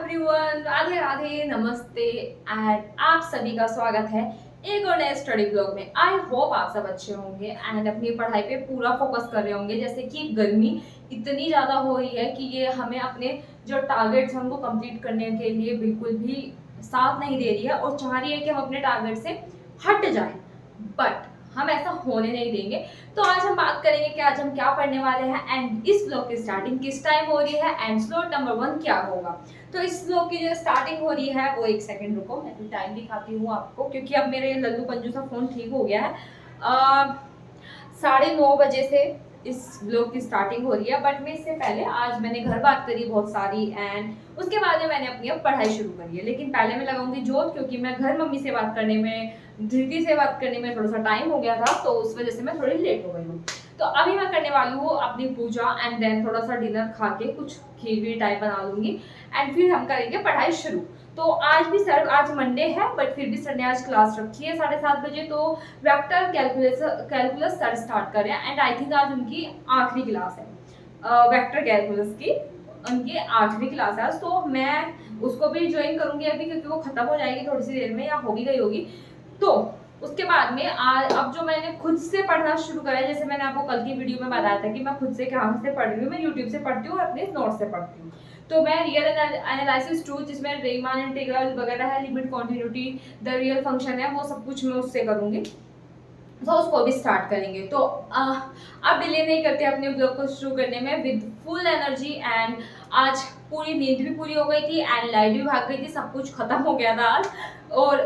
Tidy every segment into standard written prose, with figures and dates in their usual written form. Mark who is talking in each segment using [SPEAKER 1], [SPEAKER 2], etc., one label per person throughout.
[SPEAKER 1] Everyone, Radhe Radhe, नमस्ते and आप सभी का स्वागत है एक और नए स्टडी ब्लॉग में। आई होप आप सब अच्छे होंगे एंड अपनी पढ़ाई पे पूरा फोकस कर रहे होंगे। जैसे कि गर्मी इतनी ज़्यादा हो रही है कि ये हमें अपने जो टारगेट्स हैं उनको कंप्लीट करने के लिए बिल्कुल भी साथ नहीं दे रही है और चाह रही है कि हम अपने टारगेट से हट जाएं, बट हम ऐसा होने नहीं देंगे। तो आज हम बात करेंगे कि आज हम क्या पढ़ने वाले हैं एंड इस ब्लॉग की स्टार्टिंग किस टाइम हो रही है एंड स्लॉट नंबर 1 क्या होगा। तो इस ब्लॉग की जो स्टार्टिंग हो रही है वो एक सेकंड रुको, मैं तो टाइम दिखाती हूँ आपको, क्योंकि अब मेरे लल्लू पंजू सा फोन ठीक हो गया है। 9:30 बजे से इस ब्लॉग की स्टार्टिंग हो रही है, बट मैं इससे पहले आज मैंने घर बात करी बहुत सारी एंड उसके बाद में मैंने अपनी अब पढ़ाई शुरू करी है। लेकिन पहले मैं लगाऊंगी जोत, क्योंकि मैं घर मम्मी से बात करने में, धृति से बात करने में थोड़ा सा टाइम हो गया था, तो उस वजह से मैं थोड़ी लेट हो गई हूँ। तो अभी मैं करने वाली हूँ अपनी पूजा एंड देन थोड़ा सा डिनर खा के कुछ खीर टाइप बना लूंगी एंड फिर हम करेंगे पढ़ाई शुरू। तो आज भी सर, आज मंडे है बट फिर भी सर ने आज क्लास रखी है 7:30 बजे, तो वेक्टर कैलकुलस सर स्टार्ट कर रहे हैं एंड आई थिंक आज उनकी आखिरी क्लास है। वेक्टर कैलकुलस की उनकी आखिरी क्लास है आज, तो मैं उसको भी ज्वाइन करूंगी अभी, क्योंकि वो खत्म हो जाएगी थोड़ी सी देर में या हो भी गई होगी। तो उसके बाद में अब जो मैंने खुद से पढ़ना शुरू करा है, जैसे मैंने आपको कल की वीडियो में बताया था कि मैं खुद से कहाँ से पढ़ रही हूँ, मैं यूट्यूब से पढ़ती हूँ और अपने नोट से पढ़ती हूँ। तो मैं रियल एनालिसिस 2, जिसमें रीमान इंटीग्रल वगैरह है, limit continuity, the real function है, वो सब कुछ मैं उससे करूँगी। तो उसको भी स्टार्ट करेंगे। तो अब डिले नहीं करते अपने ब्लॉग को शुरू करने में विद फुल एनर्जी। एंड आज पूरी नींद भी पूरी हो गई थी एंड लाइट भी भाग गई थी, सब कुछ खत्म हो गया था आज। और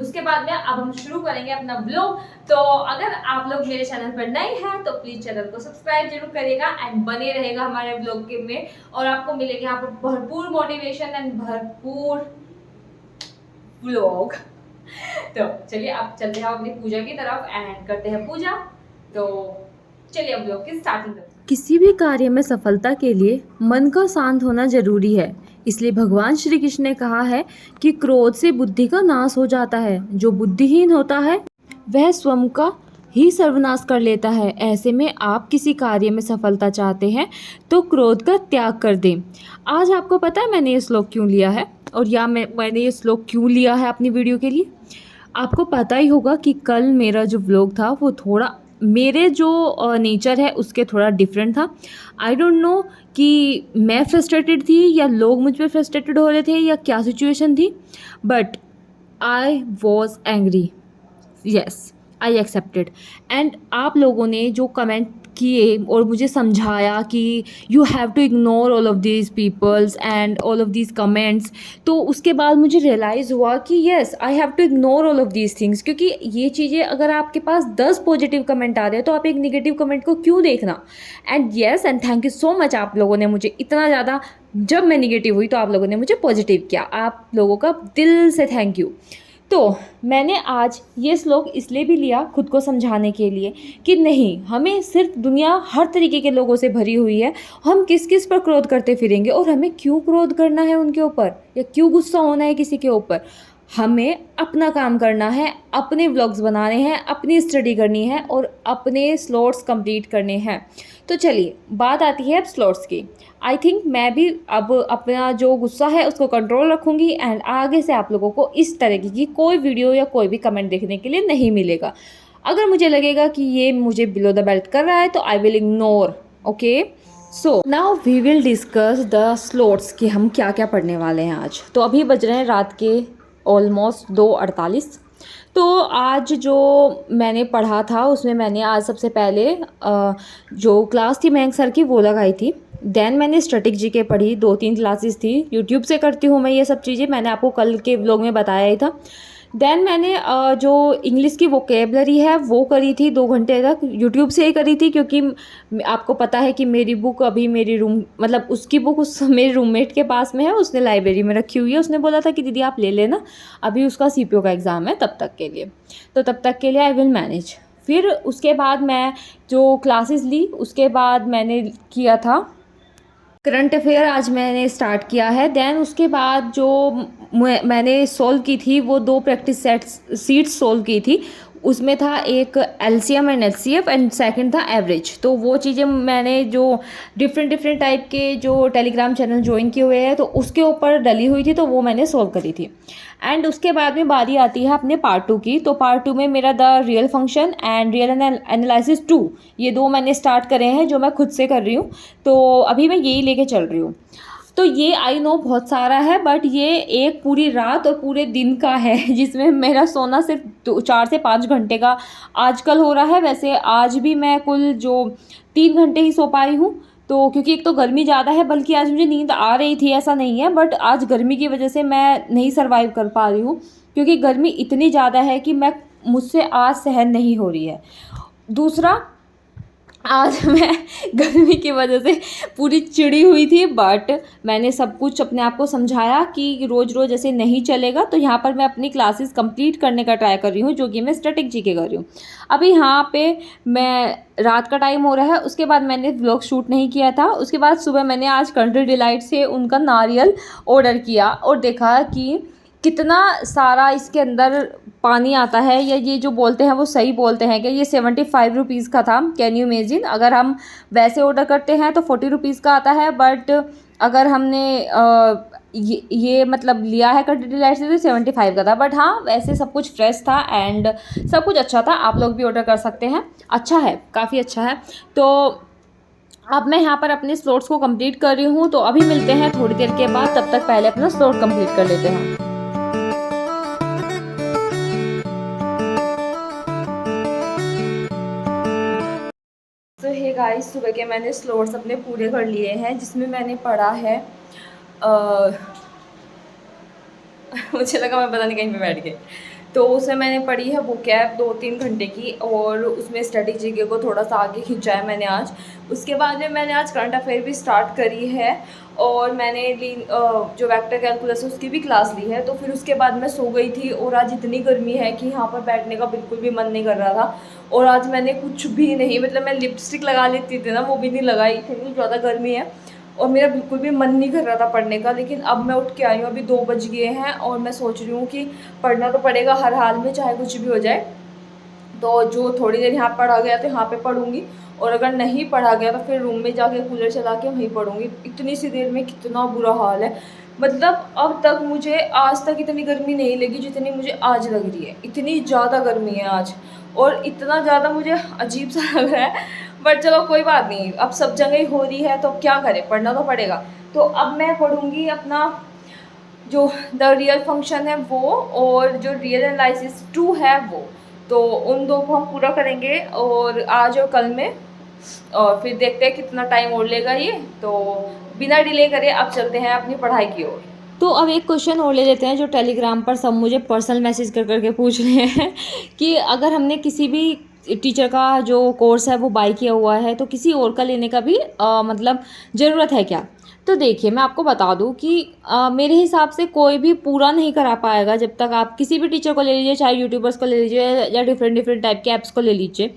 [SPEAKER 1] उसके बाद में अब हम शुरू करेंगे अपना ब्लॉग। तो अगर आप लोग मेरे चैनल पर नए हैं तो प्लीज चैनल को सब्सक्राइब जरूर करिएगा एंड बने रहेगा हमारे ब्लॉग के में, और आपको मिलेगा यहाँ पर भरपूर मोटिवेशन एंड भरपूर ब्लॉग। तो चलिए अब चलते हैं अपनी पूजा की तरफ एंड करते हैं पूजा। तो चलिए अब ब्लॉग की स्टार्टिंग करते हैं।
[SPEAKER 2] किसी भी कार्य में सफलता के लिए मन का शांत होना जरूरी है। इसलिए भगवान श्री कृष्ण ने कहा है कि क्रोध से बुद्धि का नाश हो जाता है। जो बुद्धिहीन होता है वह स्वयं का ही सर्वनाश कर लेता है। ऐसे में आप किसी कार्य में सफलता चाहते हैं तो क्रोध का त्याग कर दें। आज आपको पता है मैंने ये श्लोक क्यों लिया है, और या मैंने ये श्लोक क्यों लिया है अपनी वीडियो के लिए। आपको पता ही होगा कि कल मेरा जो व्लॉग था वो थोड़ा मेरे जो नेचर है उसके थोड़ा डिफरेंट था। आई डोंट नो कि मैं फ्रस्ट्रेटेड थी या लोग मुझ पर फ्रस्ट्रेटेड हो रहे थे या क्या सिचुएशन थी, but I was angry. Yes, I accepted. And आप लोगों ने जो कमेंट किए और मुझे समझाया कि you have to ignore all of these peoples and all of these comments, तो उसके बाद मुझे रियलाइज़ हुआ कि yes, I have to ignore all of these things. क्योंकि ये चीज़ें, अगर आपके पास 10 पॉजिटिव कमेंट आ रहे हैं तो आप एक निगेटिव कमेंट को क्यों देखना। And yes, and thank you so much, आप लोगों ने मुझे इतना ज़्यादा, जब मैं निगेटिव हुई तो आप लोगों ने मुझे पॉजिटिव किया। आप लोगों का दिल से थैंक यू। तो मैंने आज ये श्लोक इसलिए भी लिया खुद को समझाने के लिए कि नहीं, हमें सिर्फ, दुनिया हर तरीके के लोगों से भरी हुई है, हम किस किस पर क्रोध करते फिरेंगे और हमें क्यों क्रोध करना है उनके ऊपर या क्यों गुस्सा होना है किसी के ऊपर। हमें अपना काम करना है, अपने व्लॉग्स बनाने हैं, अपनी स्टडी करनी है और अपने स्लॉट्स कंप्लीट करने हैं। तो चलिए बात आती है अब स्लॉट्स की। आई थिंक मैं भी अब अपना जो गुस्सा है उसको कंट्रोल रखूँगी एंड आगे से आप लोगों को इस तरीके की कोई वीडियो या कोई भी कमेंट देखने के लिए नहीं मिलेगा। अगर मुझे लगेगा कि ये मुझे बिलो द बेल्ट कर रहा है तो I will ignore. Okay, so now we will discuss the slots कि हम क्या क्या पढ़ने वाले हैं आज। तो अभी बज रहे हैं रात के ऑलमोस्ट 2:48। तो आज जो मैंने पढ़ा था उसमें मैंने आज सबसे पहले जो क्लास थी मयंक सर की वो लगाई थी। देन मैंने स्टैटिक जीके पढ़ी, 2-3 क्लासेस थी, यूट्यूब से करती हूँ मैं ये सब चीज़ें, मैंने आपको कल के व्लॉग में बताया ही था। देन मैंने जो इंग्लिश की वोकेबलरी है वो करी थी 2 घंटे तक, यूट्यूब से ही करी थी, क्योंकि आपको पता है कि मेरी बुक अभी मेरी रूम, मतलब उसकी बुक उस मेरे रूममेट के पास में है, उसने लाइब्रेरी में रखी हुई है। उसने बोला था कि दीदी आप ले लेना, अभी उसका सीपीओ का एग्ज़ाम है तब तक के लिए, तो तब तक के लिए आई विल मैनेज। फिर उसके बाद मैं जो क्लासेस ली उसके बाद मैंने किया था करंट अफेयर, आज मैंने स्टार्ट किया है। देन उसके बाद जो मैंने सॉल्व की थी वो 2 प्रैक्टिस सीट्स सॉल्व की थी, उसमें था एक LCM and HCF and second था एवरेज। तो वो चीज़ें मैंने जो डिफरेंट डिफरेंट टाइप के जो टेलीग्राम चैनल ज्वाइन किए हुए हैं तो उसके ऊपर डली हुई थी, तो वो मैंने सॉल्व करी थी। एंड उसके बाद में बारी आती है अपने पार्ट 2 की। तो पार्ट 2 में मेरा the real function and real analysis 2, ये 2 मैंने स्टार्ट करे हैं जो मैं खुद से कर रही हूँ। तो अभी मैं यही लेके चल रही हूँ। तो ये आई नो बहुत सारा है, बट ये एक पूरी रात और पूरे दिन का है जिसमें मेरा सोना सिर्फ 4 से 5 घंटे का आजकल हो रहा है। वैसे आज भी मैं कुल जो 3 घंटे ही सो पाई हूँ। तो क्योंकि एक तो गर्मी ज़्यादा है, बल्कि आज मुझे नींद आ रही थी ऐसा नहीं है, बट आज गर्मी की वजह से मैं नहीं सर्वाइव कर पा रही हूँ, क्योंकि गर्मी इतनी ज़्यादा है कि मुझसे आज सहन नहीं हो रही है। दूसरा, आज मैं गर्मी की वजह से पूरी चिड़ी हुई थी, बट मैंने सब कुछ अपने आप को समझाया कि रोज़ रोज़ ऐसे नहीं चलेगा। तो यहाँ पर मैं अपनी क्लासेस कंप्लीट करने का ट्राई कर रही हूँ, जो कि मैं स्टैटिक जी के कर रही हूँ। अभी यहाँ पे मैं रात का टाइम हो रहा है, उसके बाद मैंने व्लॉग शूट नहीं किया था। उसके बाद सुबह मैंने आज कंट्री डिलाइट से उनका नारियल ऑर्डर किया और देखा कि कितना सारा इसके अंदर पानी आता है, या ये जो बोलते हैं वो सही बोलते हैं कि ये 75 रुपीज़ का था। कैन यू इमेजिन, अगर हम वैसे ऑर्डर करते हैं तो 40 रुपीज़ का आता है, बट अगर हमने ये मतलब लिया है कंट्री डिलाइट से तो 75 का था। बट हाँ, वैसे सब कुछ फ्रेश था एंड सब कुछ अच्छा था। आप लोग भी ऑर्डर कर सकते हैं, अच्छा है, काफ़ी अच्छा है। तो अब मैं यहाँ पर अपने स्लॉट्स को कंप्लीट कर रही हूँ, तो अभी मिलते हैं थोड़ी देर के बाद। तब तक पहले अपना स्लॉट कंप्लीट कर लेते हैं। तो हे गाइस, सुबह के मैंने स्लॉट्स अपने पूरे कर लिए हैं, जिसमें मैंने पढ़ा है मुझे लगा मैं पता नहीं कहीं पे बैठ गई। तो उसमें मैंने पढ़ी है वो कैब 2-3 घंटे की, और उसमें स्टैटिक जीके को थोड़ा सा आगे खींचा है मैंने आज। उसके बाद में मैंने आज करंट अफेयर भी स्टार्ट करी है, और मैंने जो वेक्टर कैलकुलस है उसकी भी क्लास ली है। तो फिर उसके बाद मैं सो गई थी, और आज इतनी गर्मी है कि यहाँ पर बैठने का बिल्कुल भी मन नहीं कर रहा था। और आज मैंने कुछ भी नहीं, मतलब मैं लिपस्टिक लगा लेती थी ना, वो भी नहीं लगाई, इतनी ज़्यादा गर्मी है और मेरा बिल्कुल भी मन नहीं कर रहा था पढ़ने का। लेकिन अब मैं उठ के आई हूँ, अभी 2 बज गए हैं, और मैं सोच रही हूँ कि पढ़ना तो पड़ेगा हर हाल में, चाहे कुछ भी हो जाए। तो जो थोड़ी देर यहाँ पढ़ा गया तो यहाँ पे पढ़ूँगी, और अगर नहीं पढ़ा गया तो फिर रूम में जाके कूलर चला के वहीं पढ़ूँगी। इतनी सी देर में कितना बुरा हाल है, मतलब अब तक मुझे आज तक इतनी गर्मी नहीं लगी जितनी मुझे आज लग रही है। इतनी ज़्यादा गर्मी है आज, और इतना ज़्यादा मुझे अजीब सा लग रहा है। बट चलो कोई बात नहीं, अब सब जगह ही हो रही है तो अब क्या करें, पढ़ना तो पड़ेगा। तो अब मैं पढ़ूँगी अपना जो द रियल फंक्शन है वो, और जो रियल एनालिसिस 2 है वो। तो उन 2 को हम पूरा करेंगे और आज और कल में, और फिर देखते हैं कितना टाइम और लेगा ये। तो बिना डिले करे अब चलते हैं अपनी पढ़ाई की ओर। तो अब एक क्वेश्चन और ले लेते हैं जो टेलीग्राम पर सब मुझे पर्सनल मैसेज कर करके पूछ रहे हैं कि अगर हमने किसी भी टीचर का जो कोर्स है वो बाय किया हुआ है तो किसी और का लेने का भी मतलब ज़रूरत है क्या। तो देखिए, मैं आपको बता दूं कि मेरे हिसाब से कोई भी पूरा नहीं करा पाएगा जब तक आप किसी भी टीचर को ले लीजिए, चाहे यूट्यूबर्स को ले लीजिए या डिफरेंट डिफरेंट टाइप के ऐप्स को ले लीजिए।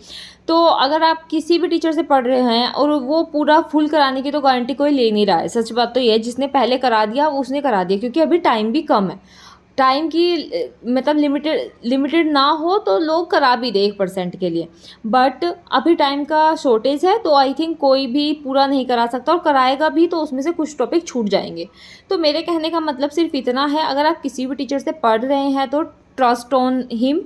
[SPEAKER 2] तो अगर आप किसी भी टीचर से पढ़ रहे हैं और वो पूरा फुल कराने की तो गारंटी कोई ले नहीं रहा है। सच बात तो ये है, जिसने पहले करा दिया उसने करा दिया, क्योंकि अभी टाइम भी कम है। टाइम की मतलब लिमिटेड ना हो तो लोग करा भी दे 1% के लिए, बट अभी टाइम का शॉर्टेज है, तो आई थिंक कोई भी पूरा नहीं करा सकता, और कराएगा भी तो उसमें से कुछ टॉपिक छूट जाएंगे। तो मेरे कहने का मतलब सिर्फ इतना है, अगर आप किसी भी टीचर से पढ़ रहे हैं तो ट्रस्ट ऑन हिम,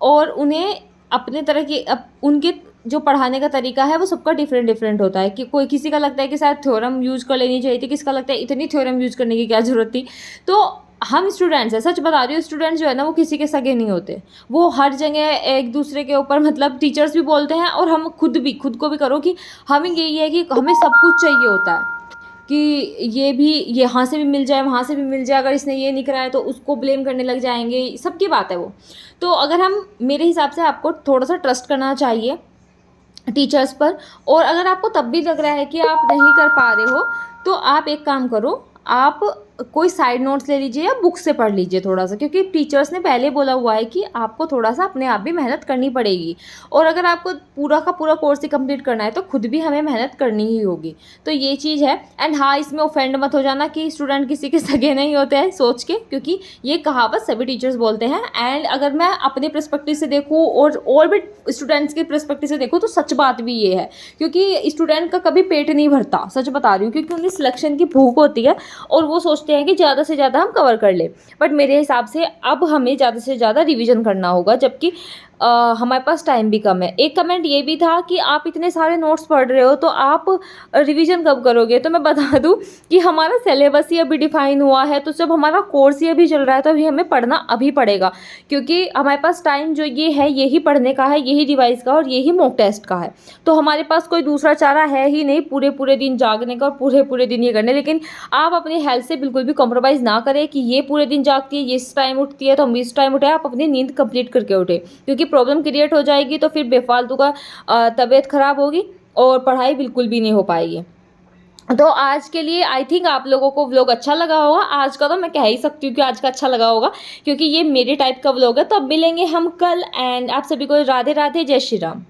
[SPEAKER 2] और उन्हें अपने तरह की उनके जो पढ़ाने का तरीका है वो सबका डिफरेंट होता है। कि कोई किसी का लगता है कि शायद थ्योरम यूज़ कर लेनी चाहिए थी, किसका लगता है इतनी थ्योरम यूज़ करने की क्या ज़रूरत थी। तो हम स्टूडेंट्स हैं, सच बता रही हूँ, स्टूडेंट्स जो है ना वो किसी के सगे नहीं होते। वो हर जगह एक दूसरे के ऊपर, मतलब टीचर्स भी बोलते हैं और हम खुद को भी करो कि हमें यही है कि हमें सब कुछ चाहिए होता है, कि ये भी यहाँ से भी मिल जाए, वहाँ से भी मिल जाए, अगर इसने ये नहीं कराया तो उसको ब्लेम करने लग जाएंगे, सबकी बात है वो। तो अगर हम, मेरे हिसाब से आपको थोड़ा सा ट्रस्ट करना चाहिए टीचर्स पर। और अगर आपको तब भी लग रहा है कि आप नहीं कर पा रहे हो तो आप एक काम करो, आप कोई साइड नोट्स ले लीजिए या बुक से पढ़ लीजिए थोड़ा सा, क्योंकि टीचर्स ने पहले बोला हुआ है कि आपको थोड़ा सा अपने आप भी मेहनत करनी पड़ेगी, और अगर आपको पूरा का पूरा कोर्स ही कंप्लीट करना है तो खुद भी हमें मेहनत करनी ही होगी। तो ये चीज़ है। एंड हाँ, इसमें ऑफेंड मत हो जाना कि स्टूडेंट किसी के सगे नहीं होते हैं सोच के, क्योंकि ये कहावत सभी टीचर्स बोलते हैं। एंड अगर मैं अपने पर्सपेक्टिव से देखूँ और भी स्टूडेंट्स के पर्सपेक्टिव से देखूँ तो सच बात भी ये है, क्योंकि स्टूडेंट का कभी पेट नहीं भरता, सच बता रही हूँ, क्योंकि उन्हें सिलेक्शन की भूख होती है और वो सोचते हैं कि ज़्यादा से ज़्यादा हम कवर कर लें। बट मेरे हिसाब से अब हमें ज़्यादा से ज़्यादा रिवीजन करना होगा, जबकि हमारे पास टाइम भी कम है। एक कमेंट ये भी था कि आप इतने सारे नोट्स पढ़ रहे हो तो आप रिवीजन कब करोगे? तो मैं बता दूं कि हमारा सिलेबस ही अभी डिफाइन हुआ है, तो जब हमारा कोर्स ही अभी चल रहा है तो अभी हमें पढ़ना अभी पड़ेगा, क्योंकि हमारे पास टाइम जो ये है यही पढ़ने का है, यही रिवाइज का और यही मॉक टेस्ट का है। तो हमारे पास कोई दूसरा चारा है ही नहीं पूरे पूरे दिन जागने का और पूरे पूरे दिन ये करने। लेकिन आप अपनी हेल्थ से बिल्कुल भी कॉम्प्रोमाइज़ ना करें कि ये पूरे दिन जागती है, ये इस टाइम उठती है तो हम इस टाइम उठे। आप अपनी नींद कंप्लीट करके उठे, क्योंकि प्रॉब्लम क्रिएट हो जाएगी तो फिर बेफालतू का तबीयत खराब होगी और पढ़ाई बिल्कुल भी नहीं हो पाएगी। तो आज के लिए आई थिंक आप लोगों को व्लॉग अच्छा लगा होगा। आज का तो मैं कह ही सकती हूँ कि आज का अच्छा लगा होगा, क्योंकि ये मेरे टाइप का व्लॉग है। तो अब मिलेंगे हम कल, एंड आप सभी को राधे राधे, जय श्री राम।